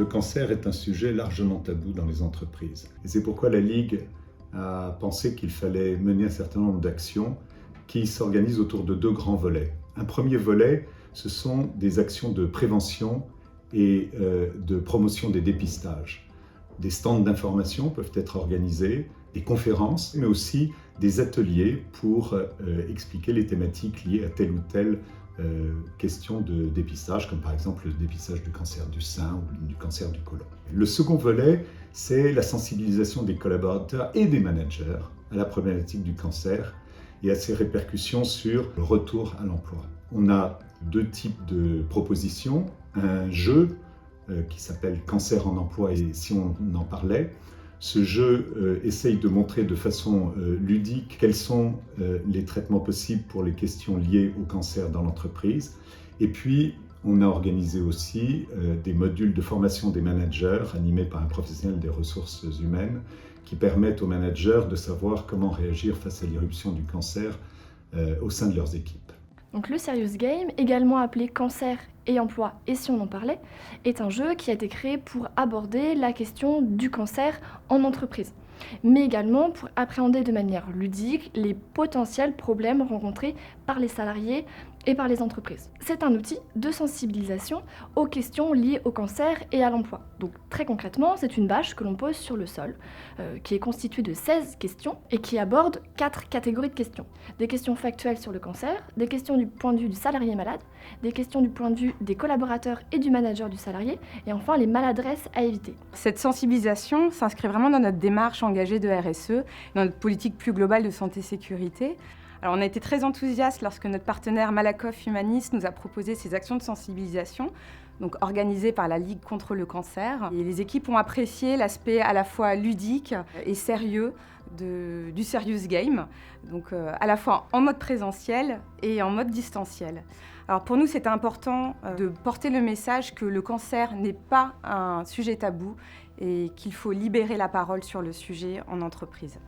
Le cancer est un sujet largement tabou dans les entreprises. Et c'est pourquoi la Ligue a pensé qu'il fallait mener un certain nombre d'actions qui s'organisent autour de deux grands volets. Un premier volet, ce sont des actions de prévention et de promotion des dépistages. Des stands d'information peuvent être organisés, des conférences, mais aussi des ateliers pour expliquer les thématiques liées à telle ou telle question de dépistage, comme par exemple le dépistage du cancer du sein ou du cancer du côlon. Le second volet, c'est la sensibilisation des collaborateurs et des managers à la problématique du cancer et à ses répercussions sur le retour à l'emploi. On a deux types de propositions. Un jeu qui s'appelle Cancer en emploi et si on en parlait. Ce jeu essaye de montrer de façon ludique quels sont les traitements possibles pour les questions liées au cancer dans l'entreprise. Et puis, on a organisé aussi des modules de formation des managers animés par un professionnel des ressources humaines qui permettent aux managers de savoir comment réagir face à l'irruption du cancer au sein de leurs équipes. Donc le Serious Game, également appelé Cancer et emploi et si on en parlait, est un jeu qui a été créé pour aborder la question du cancer en entreprise, mais également pour appréhender de manière ludique les potentiels problèmes rencontrés par les salariés et par les entreprises. C'est un outil de sensibilisation aux questions liées au cancer et à l'emploi. Donc très concrètement, c'est une bâche que l'on pose sur le sol, qui est constituée de 16 questions et qui aborde 4 catégories de questions. Des questions factuelles sur le cancer, des questions du point de vue du salarié malade, des questions du point de vue des collaborateurs et du manager du salarié, et enfin les maladresses à éviter. Cette sensibilisation s'inscrit vraiment dans notre démarche engagée de RSE, dans notre politique plus globale de santé-sécurité. Alors, on a été très enthousiastes lorsque notre partenaire Malakoff Humanis nous a proposé ces actions de sensibilisation, donc organisées par la Ligue contre le cancer. Et les équipes ont apprécié l'aspect à la fois ludique et sérieux du Serious Game, donc à la fois en mode présentiel et en mode distanciel. Alors pour nous, c'est important de porter le message que le cancer n'est pas un sujet tabou et qu'il faut libérer la parole sur le sujet en entreprise.